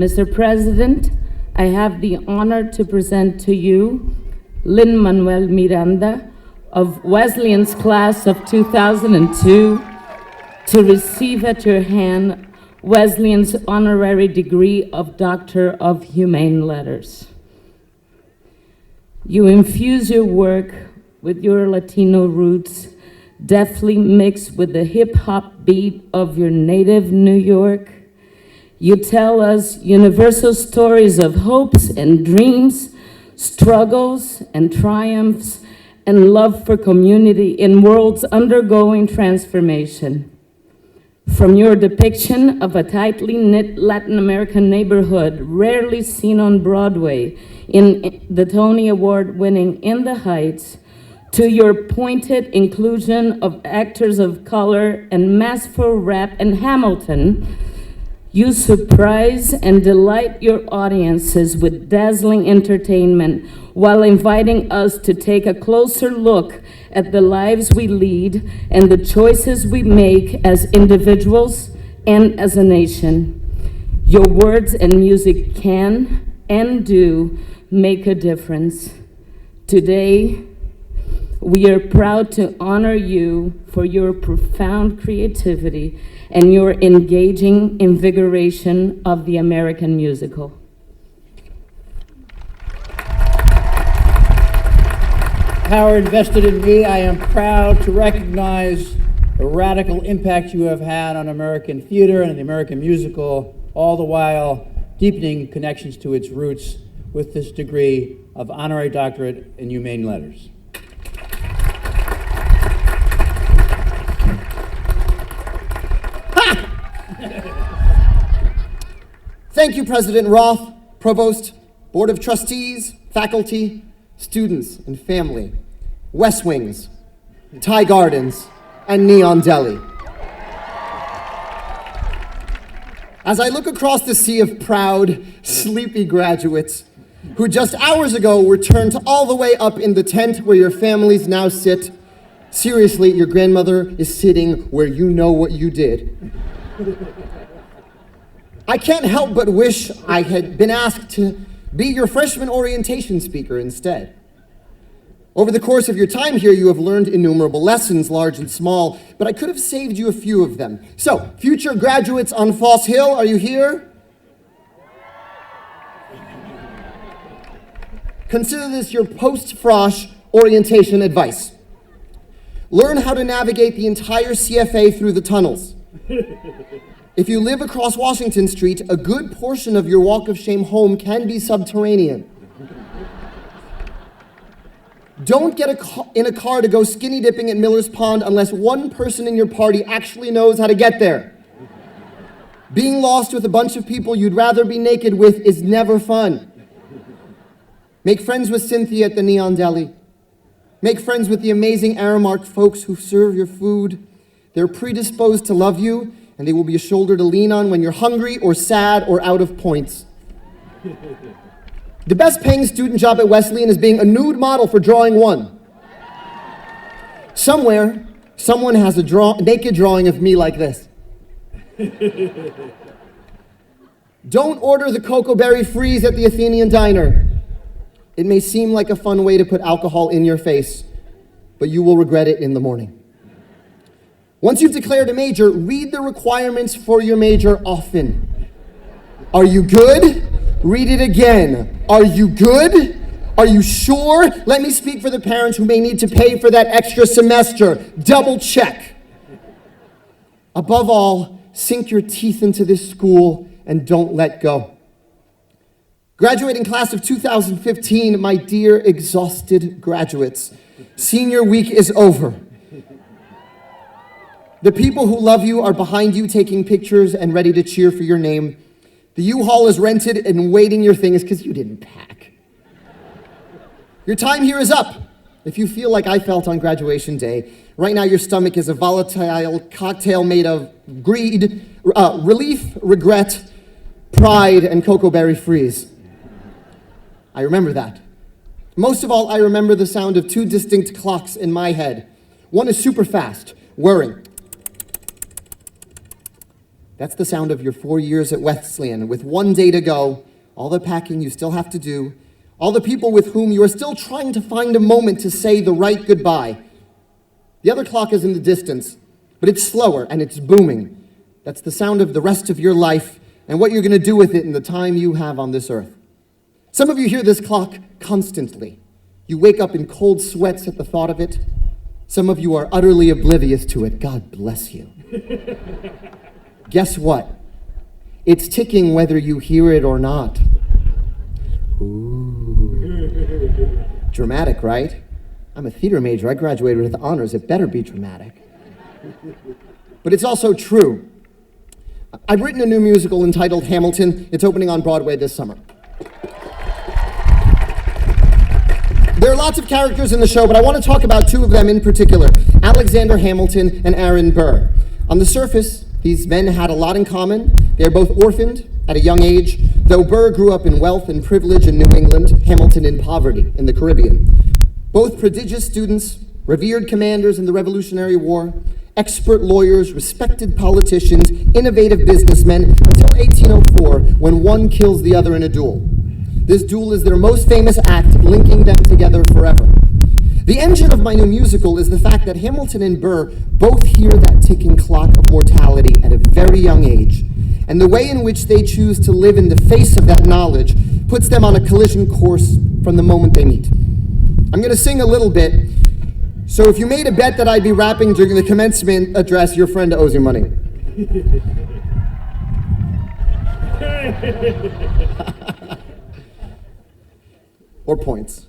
Mr. President, I have the honor to present to you Lin-Manuel Miranda of Wesleyan's class of 2002 to receive at your hand Wesleyan's honorary degree of Doctor of Humane Letters. You infuse your work with your Latino roots, deftly mixed with the hip-hop beat of your native New York. You tell us universal stories of hopes and dreams, struggles and triumphs, and love for community in worlds undergoing transformation. From your depiction of a tightly knit Latin American neighborhood rarely seen on Broadway in the Tony Award-winning In the Heights, to your pointed inclusion of actors of color and masterful rap in Hamilton, you surprise and delight your audiences with dazzling entertainment while inviting us to take a closer look at the lives we lead and the choices we make as individuals and as a nation. Your words and music can and do make a difference. Today, we are proud to honor you for your profound creativity and your engaging invigoration of the American musical. Power invested in me, I am proud to recognize the radical impact you have had on American theater and the American musical, all the while deepening connections to its roots with this degree of honorary doctorate in humane letters. Thank you, President Roth, Provost, Board of Trustees, faculty, students and family, West Wings, Thai Gardens, and Neon Deli. As I look across the sea of proud, sleepy graduates who just hours ago were turned all the way up in the tent where your families now sit, seriously, your grandmother is sitting where you know what you did. I can't help but wish I had been asked to be your freshman orientation speaker instead. Over the course of your time here, you have learned innumerable lessons, large and small, but I could have saved you a few of them. So, future graduates on Foss Hill, are you here? Consider this your post-frosh orientation advice. Learn how to navigate the entire CFA through the tunnels. If you live across Washington Street, a good portion of your walk of shame home can be subterranean. Don't get in a car to go skinny dipping at Miller's Pond unless one person in your party actually knows how to get there. Being lost with a bunch of people you'd rather be naked with is never fun. Make friends with Cynthia at the Neon Deli. Make friends with the amazing Aramark folks who serve your food. They're predisposed to love you, and they will be a shoulder to lean on when you're hungry or sad or out of points. The best paying student job at Wesleyan is being a nude model for Drawing One. Somewhere, someone has a naked drawing of me like this. Don't order the cocoa berry freeze at the Athenian Diner. It may seem like a fun way to put alcohol in your face, but you will regret it in the morning. Once you've declared a major, read the requirements for your major often. Are you good? Read it again. Are you good? Are you sure? Let me speak for the parents who may need to pay for that extra semester. Double check. Above all, sink your teeth into this school and don't let go. Graduating class of 2015, my dear exhausted graduates, senior week is over. The people who love you are behind you taking pictures and ready to cheer for your name. The U-Haul is rented and waiting your things because you didn't pack. Your time here is up. If you feel like I felt on graduation day, right now your stomach is a volatile cocktail made of greed, relief, regret, pride, and cocoa berry freeze. I remember that. Most of all, I remember the sound of two distinct clocks in my head. One is super fast, whirring. That's the sound of your 4 years at Wesleyan. With 1 day to go, all the packing you still have to do, all the people with whom you are still trying to find a moment to say the right goodbye. The other clock is in the distance, but it's slower and it's booming. That's the sound of the rest of your life and what you're going to do with it in the time you have on this earth. Some of you hear this clock constantly. You wake up in cold sweats at the thought of it. Some of you are utterly oblivious to it. God bless you. Guess what? It's ticking whether you hear it or not. Ooh. Dramatic, right? I'm a theater major. I graduated with honors. It better be dramatic. But it's also true. I've written a new musical entitled Hamilton. It's opening on Broadway this summer. There are lots of characters in the show, but I want to talk about two of them in particular, Alexander Hamilton and Aaron Burr. On the surface, these men had a lot in common. They are both orphaned at a young age. Though Burr grew up in wealth and privilege in New England, Hamilton in poverty in the Caribbean. Both prodigious students, revered commanders in the Revolutionary War, expert lawyers, respected politicians, innovative businessmen, until 1804, when one kills the other in a duel. This duel is their most famous act, linking them together forever. The engine of my new musical is the fact that Hamilton and Burr both hear that ticking clock of mortality at a very young age, and the way in which they choose to live in the face of that knowledge puts them on a collision course from the moment they meet. I'm going to sing a little bit, so if you made a bet that I'd be rapping during the commencement address, your friend owes you money. Or points.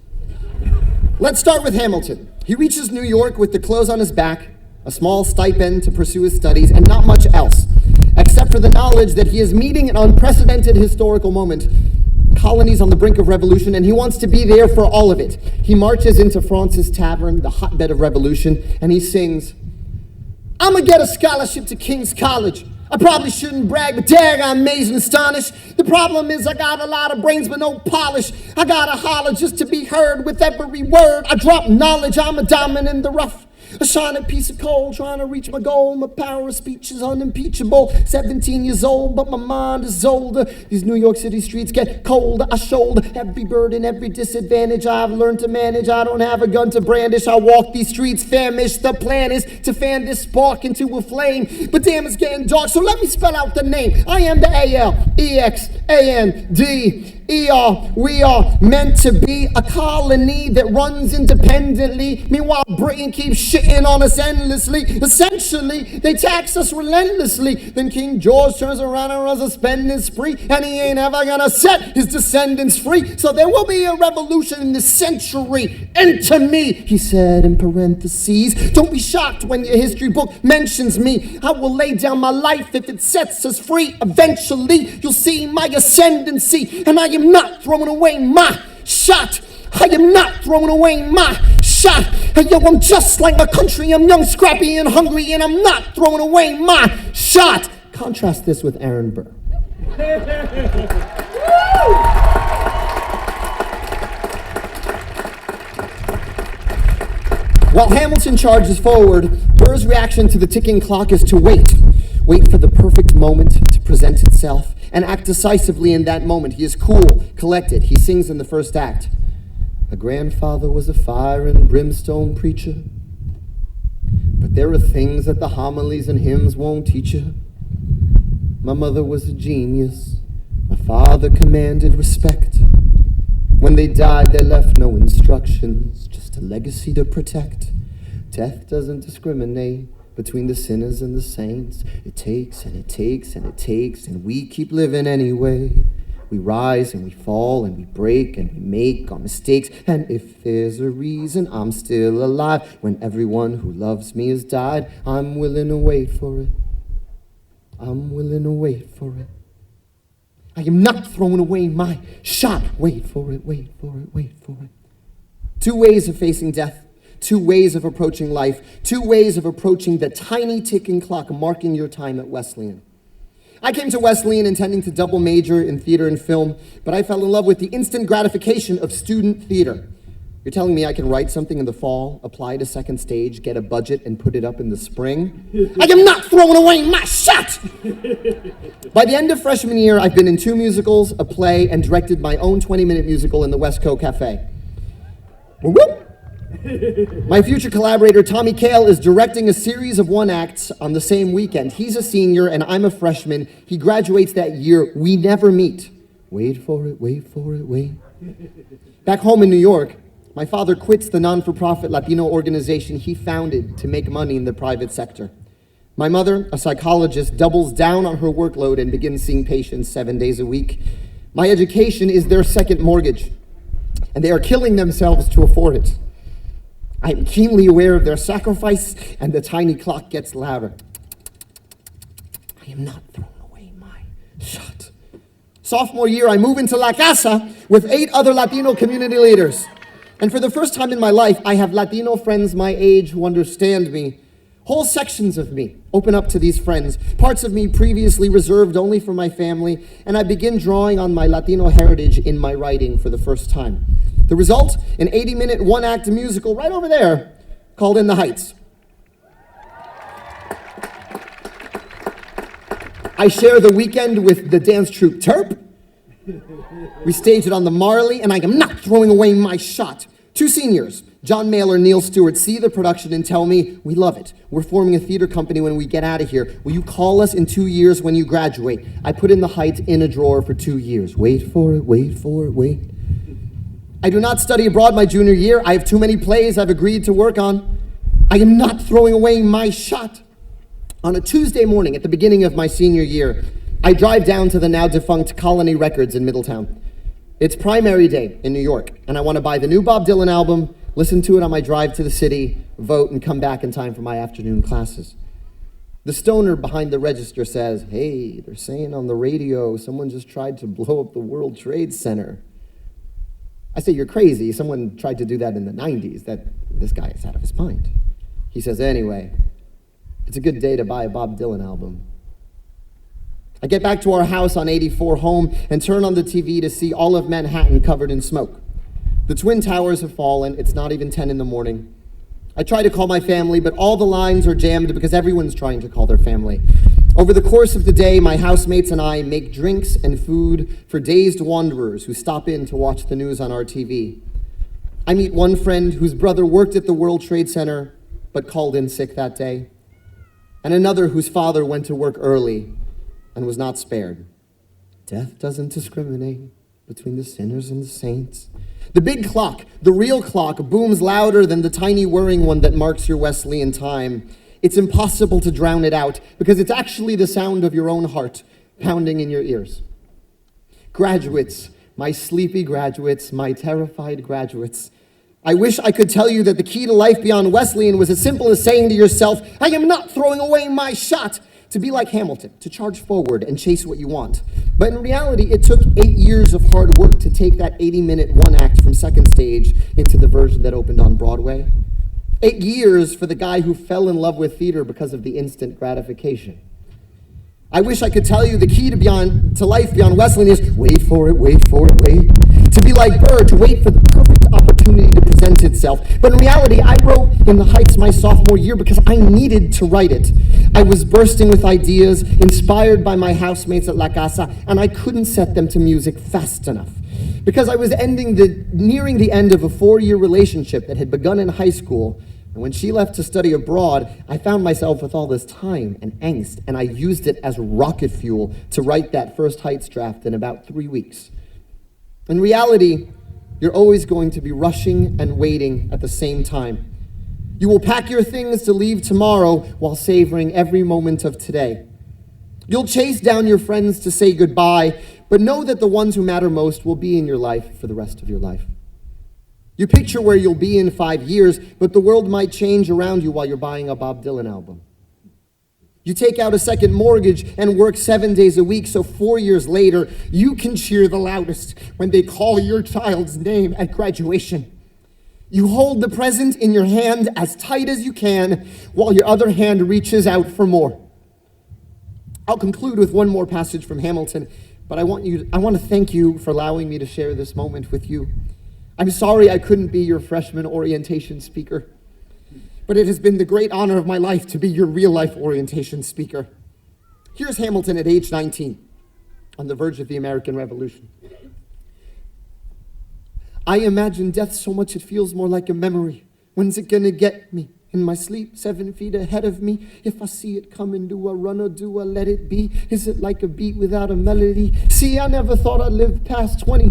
Let's start with Hamilton. He reaches New York with the clothes on his back, a small stipend to pursue his studies, and not much else, except for the knowledge that he is meeting an unprecedented historical moment. Colonies on the brink of revolution, and he wants to be there for all of it. He marches into France's Tavern, the hotbed of revolution, and he sings, "I'm gonna get a scholarship to King's College. I probably shouldn't brag, but dang, I'm amazed and astonished. The problem is I got a lot of brains but no polish. I gotta holler just to be heard with every word. I drop knowledge, I'm a diamond in the rough. A shining piece of coal, trying to reach my goal. My power of speech is unimpeachable. 17 years old, but my mind is older. These New York City streets get colder. I shoulder every burden, every disadvantage I've learned to manage. I don't have a gun to brandish. I walk these streets famished. The plan is to fan this spark into a flame. But damn, it's getting dark, so let me spell out the name. I am the ALEXANDER. We are meant to be a colony that runs independently. Meanwhile, Britain keeps shitting on us endlessly. Essentially, they tax us relentlessly. Then King George turns around and runs a spending spree, and he ain't ever gonna set his descendants free. So there will be a revolution in this century. Enter me, he said in parentheses. Don't be shocked when your history book mentions me. I will lay down my life if it sets us free. Eventually, you'll see my ascendancy, and I am not throwing away my shot. I am not throwing away my shot. Hey, yo, I'm just like my country. I'm young, scrappy, and hungry, and I'm not throwing away my shot. Contrast this with Aaron Burr. While Hamilton charges forward, Burr's reaction to the ticking clock is to wait. Wait for the perfect moment to present itself and act decisively in that moment. He is cool, collected. He sings in the first act. My grandfather was a fire and brimstone preacher, but there are things that the homilies and hymns won't teach you. My mother was a genius. My father commanded respect. When they died, they left no instructions, just a legacy to protect. Death doesn't discriminate between the sinners and the saints. It takes and it takes and it takes, and we keep living anyway. We rise and we fall and we break and we make our mistakes. And if there's a reason I'm still alive, when everyone who loves me has died, I'm willing to wait for it. I'm willing to wait for it. I am not throwing away my shot. Wait for it, wait for it, wait for it. Two ways of facing death. Two ways of approaching life. Two ways of approaching the tiny ticking clock marking your time at Wesleyan. I came to Wesleyan intending to double major in theater and film, but I fell in love with the instant gratification of student theater. You're telling me I can write something in the fall, apply to second stage, get a budget, and put it up in the spring? I am not throwing away my shot! By the end of freshman year, I've been in 2 musicals, a play, and directed my own 20-minute musical in the West Coast Cafe. Whoop! My future collaborator, Tommy Kitt, is directing a series of 1-acts on the same weekend. He's a senior, and I'm a freshman. He graduates that year. We never meet. Wait for it, wait for it, wait. Back home in New York, my father quits the non-for-profit Latino organization he founded to make money in the private sector. My mother, a psychologist, doubles down on her workload and begins seeing patients 7 days a week. My education is their second mortgage, and they are killing themselves to afford it. I am keenly aware of their sacrifice, and the tiny clock gets louder. I am not throwing away my shot. Sophomore year, I move into La Casa with 8 other Latino community leaders. And for the first time in my life, I have Latino friends my age who understand me. Whole sections of me open up to these friends, parts of me previously reserved only for my family, and I begin drawing on my Latino heritage in my writing for the first time. The result, an 80-minute 1-act musical right over there called In the Heights. I share the weekend with the dance troupe Terp. We stage it on the Marley, and I am not throwing away my shot. 2 seniors, John Mailer, Neil Stewart, see the production and tell me, we love it. We're forming a theater company when we get out of here. Will you call us in 2 years when you graduate? I put In the Heights in a drawer for 2 years. Wait for it, wait for it, wait. I do not study abroad my junior year. I have too many plays I've agreed to work on. I am not throwing away my shot. On a Tuesday morning at the beginning of my senior year, I drive down to the now defunct Colony Records in Middletown. It's primary day in New York, and I want to buy the new Bob Dylan album, listen to it on my drive to the city, vote, and come back in time for my afternoon classes. The stoner behind the register says, hey, they're saying on the radio someone just tried to blow up the World Trade Center. I say, you're crazy. Someone tried to do that in the 90s. This guy is out of his mind. He says, anyway, it's a good day to buy a Bob Dylan album. I get back to our house on 84 home and turn on the TV to see all of Manhattan covered in smoke. The Twin Towers have fallen. It's not even 10 in the morning. I try to call my family, but all the lines are jammed because everyone's trying to call their family. Over the course of the day, my housemates and I make drinks and food for dazed wanderers who stop in to watch the news on our TV. I meet one friend whose brother worked at the World Trade Center but called in sick that day, and another whose father went to work early and was not spared. Death doesn't discriminate between the sinners and the saints. The big clock, the real clock, booms louder than the tiny whirring one that marks your Wesleyan time. It's impossible to drown it out because it's actually the sound of your own heart pounding in your ears. Graduates, my sleepy graduates, my terrified graduates, I wish I could tell you that the key to life beyond Wesleyan was as simple as saying to yourself, I am not throwing away my shot. To be like Hamilton, to charge forward and chase what you want. But in reality, it took 8 years of hard work to take that 80-minute 1-act from second stage into the version that opened on Broadway. 8 years for the guy who fell in love with theater because of the instant gratification. I wish I could tell you the key to life beyond Wesleyan is wait for it, wait for it, wait. To be like Burr, to wait for the perfect opportunity to present itself. But in reality, I wrote In the Heights my sophomore year because I needed to write it. I was bursting with ideas, inspired by my housemates at La Casa, and I couldn't set them to music fast enough. Because I was nearing the end of a 4-year relationship that had begun in high school, and when she left to study abroad, I found myself with all this time and angst, and I used it as rocket fuel to write that first Heights draft in about 3 weeks. In reality, you're always going to be rushing and waiting at the same time. You will pack your things to leave tomorrow while savoring every moment of today. You'll chase down your friends to say goodbye, but know that the ones who matter most will be in your life for the rest of your life. You picture where you'll be in 5 years, but the world might change around you while you're buying a Bob Dylan album. You take out a second mortgage and work 7 days a week, so 4 years later, you can cheer the loudest when they call your child's name at graduation. You hold the present in your hand as tight as you can, while your other hand reaches out for more. I'll conclude with one more passage from Hamilton, but I want to thank you for allowing me to share this moment with you. I'm sorry I couldn't be your freshman orientation speaker, but it has been the great honor of my life to be your real-life orientation speaker. Here's Hamilton at age 19, on the verge of the American Revolution. I imagine death so much it feels more like a memory. When's it gonna get me? In my sleep, 7 feet ahead of me. If I see it coming, do I run or do I let it be? Is it like a beat without a melody? See, I never thought I'd live past 20.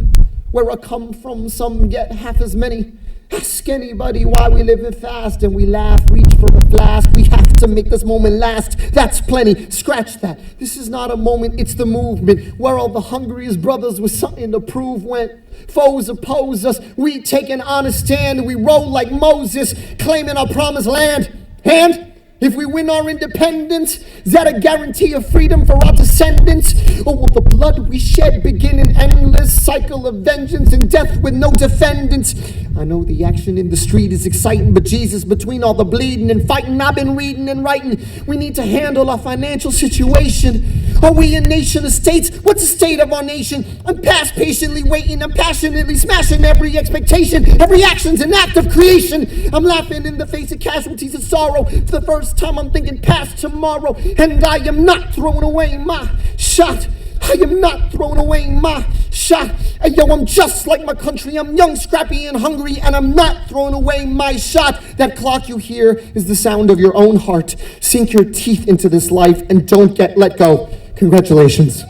Where I come from, some get half as many. Ask anybody why we living fast and we laugh, reach for a flask. We have to make this moment last. That's plenty. Scratch that. This is not a moment, it's the movement. Where all the hungriest brothers with something to prove went. Foes oppose us. We take an honest stand. We roll like Moses, claiming our promised land. And if we win our independence, is that a guarantee of freedom for our descendants? Or will the blood we shed begin an endless cycle of vengeance and death with no defendants? I know the action in the street is exciting, but Jesus, between all the bleeding and fighting, I've been reading and writing. We need to handle our financial situation. Are we a nation of states? What's the state of our nation? I'm past patiently waiting. I'm passionately smashing every expectation. Every action's an act of creation. I'm laughing in the face of casualties and sorrow. For the first time I'm thinking past tomorrow. And I am not throwing away my shot. I am not throwing away my shot. Hey, yo, I'm just like my country. I'm young, scrappy, and hungry, and I'm not throwing away my shot. That clock you hear is the sound of your own heart. Sink your teeth into this life and don't get let go. Congratulations.